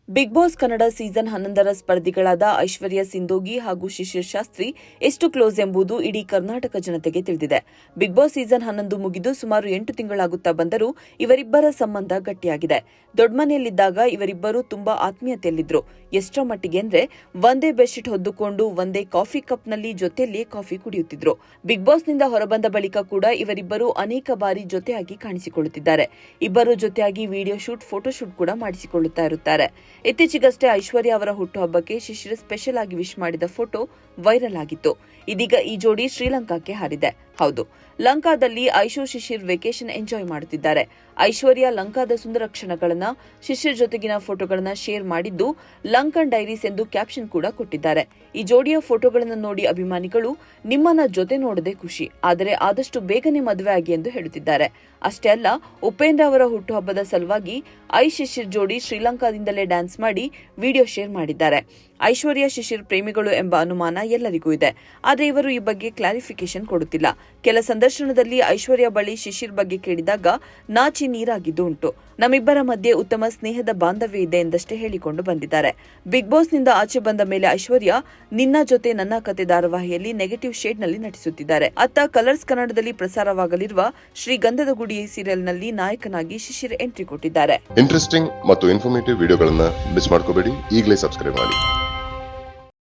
Big boss Kannada season 11ರ ಸ್ಪರ್ಧಿಗಳಾದ ಐಶ್ವರ್ಯ ಸಿಂಧೋಗಿ ಹಾಗೂ ಶಿಶಿರ್ ಶಾಸ್ತ್ರಿ ಎಷ್ಟು close ಎಂಬುದು ಇಡೀ ಕರ್ನಾಟಕ ಜನತೆಗೆ ತಿಳಿದಿದೆ. ಬಿಗ್ ಬಾಸ್ ಸೀಸನ್ 11 ಮುಗಿದು ಸುಮಾರು 8 ತಿಂಗಳಾಗುತ್ತಾ ಬಂದರೂ ಇವರಿಬ್ಬರ ಸಂಬಂಧ ಗಟ್ಟಿಯಾಗಿದೆ. ದೊಡ್ಡಮನೆಯಲ್ಲಿದ್ದಾಗ ಇವರಿಬ್ಬರು ತುಂಬಾ ಆತ್ಮೀಯತೆಯಲ್ಲಿದ್ರು. ಎಷ್ಟರ ಮಟ್ಟಿಗೆ ಅಂದ್ರೆ ಒಂದೇ ಬೆಡ್ಶೀಟ್ ಹೊದ್ದುಕೊಂಡು ಒಂದೇ ಕಾಫಿ ಕಪ್ನಲ್ಲಿ ಜೊತೆಯಲ್ಲಿಯೇ ಕಾಫಿ ಕುಡಿಯುತ್ತಿದ್ರು. ಬಿಗ್ ಬಾಸ್ನಿಂದ ಹೊರಬಂದ ಬಳಿಕ ಕೂಡ ಇವರಿಬ್ಬರು ಅನೇಕ ಬಾರಿ ಜೊತೆಯಾಗಿ ಕಾಣಿಸಿಕೊಳ್ಳುತ್ತಿದ್ದಾರೆ. ಇಬ್ಬರು ಜೊತೆಯಾಗಿ ವಿಡಿಯೋ ಶೂಟ್, ಫೋಟೋಶೂಟ್ ಕೂಡ ಮಾಡಿಸಿಕೊಳ್ಳುತ್ತಾ ಇರುತ್ತಾರೆ. ಇತ್ತೀಚೆಗಷ್ಟೇ ಐಶ್ವರ್ಯ ಅವರ ಹುಟ್ಟುಹಬ್ಬಕ್ಕೆ ಶಿಶಿರ್ ಸ್ಪೆಷಲ್ ಆಗಿ ವಿಶ್ ಮಾಡಿದ ಫೋಟೋ ವೈರಲ್ ಆಗಿತ್ತು. ಇದೀಗ ಈ ಜೋಡಿ ಶ್ರೀಲಂಕಾಕ್ಕೆ ಹಾರಿದೆ. ಹೌದು, ಲಂಕಾದಲ್ಲಿ ಐಶು ಶಿಶಿರ್ ವೆಕೇಶನ್ ಎಂಜಾಯ್ ಮಾಡುತ್ತಿದ್ದಾರೆ. ಐಶ್ವರ್ಯ ಲಂಕಾದ ಸುಂದರ ಕ್ಷಣಗಳನ್ನ, ಶಿಶಿರ್ ಜೊತೆಗಿನ ಫೋಟೋಗಳನ್ನ ಶೇರ್ ಮಾಡಿದ್ದು ಲಂಕನ್ ಡೈರೀಸ್ ಎಂದು ಕ್ಯಾಪ್ಷನ್ ಕೂಡ ಕೊಟ್ಟಿದ್ದಾರೆ. ಈ ಜೋಡಿಯ ಫೋಟೋಗಳನ್ನು ನೋಡಿ ಅಭಿಮಾನಿಗಳು ನಿಮ್ಮನ್ನ ಜೊತೆ ನೋಡದೆ ಖುಷಿ, ಆದರೆ ಆದಷ್ಟು ಬೇಗನೆ ಮದುವೆ ಆಗಿ ಎಂದು ಹೇಳುತ್ತಿದ್ದಾರೆ. ಅಷ್ಟೇ ಅಲ್ಲ, ಉಪೇಂದ್ರ ಅವರ ಹುಟ್ಟುಹಬ್ಬದ ಸಲುವಾಗಿ ಶಿಶಿರ್ ಜೋಡಿ ಶ್ರೀಲಂಕಾದಿಂದಲೇ ಡ್ಯಾನ್ಸ್ ಮಾಡಿ ವಿಡಿಯೋ ಶೇರ್ ಮಾಡಿದ್ದಾರೆ. ಐಶ್ವರ್ಯ ಶಿಶಿರ್ ಪ್ರೇಮಿಗಳು ಎಂಬ ಅನುಮಾನ ಎಲ್ಲರಿಗೂ ಇದೆ. ಆದರೆ ಇವರು ಈ ಬಗ್ಗೆ ಕ್ಲಾರಿಫಿಕೇಶನ್ ಕೊಡುತ್ತಿಲ್ಲ. ಕೆಲ ಸಂದರ್ಶನದಲ್ಲಿ ಐಶ್ವರ್ಯ ಬಳಿ ಶಿಶಿರ್ ಬಗ್ಗೆ ಕೇಳಿದಾಗ ನಾಚಿ ನೀರಾಗಿದ್ದು ಉಂಟು. ನಮ್ಮಿಬ್ಬರ ಮಧ್ಯೆ ಉತ್ತಮ ಸ್ನೇಹದ ಬಾಂಧವ್ಯ ಇದೆ ಎಂದಷ್ಟೇ ಹೇಳಿಕೊಂಡು ಬಂದಿದ್ದಾರೆ. ಬಿಗ್ ಬಾಸ್ನಿಂದ ಆಚೆ ಬಂದ ಮೇಲೆ ಐಶ್ವರ್ಯ ನಿನ್ನ ಜೊತೆ ನನ್ನ ಕತೆ ಧಾರಾವಾಹಿಯಲ್ಲಿ ನೆಗೆಟಿವ್ ಶೇಡ್ನಲ್ಲಿ ನಟಿಸುತ್ತಿದ್ದಾರೆ. ಅತ್ತ ಕಲರ್ಸ್ ಕನ್ನಡದಲ್ಲಿ ಪ್ರಸಾರವಾಗಲಿರುವ ಶ್ರೀಗಂಧದ ಗುಡಿ ಸೀರಿಯಲ್ನಲ್ಲಿ ನಾಯಕನಾಗಿ ಶಿಶಿರ್ ಎಂಟ್ರಿ ಕೊಟ್ಟಿದ್ದಾರೆ. ಇಂಟ್ರೆಸ್ಟಿಂಗ್ ಮತ್ತು ಇನ್ಫಾರ್ಮೇಟಿವ್ ವಿಡಿಯೋಗಳನ್ನ ಮಿಸ್ ಮಾಡ್ಕೋಬೇಡಿ. ಈಗಲೇ ಸಬ್ಸ್ಕ್ರೈಬ್ ಮಾಡಿ.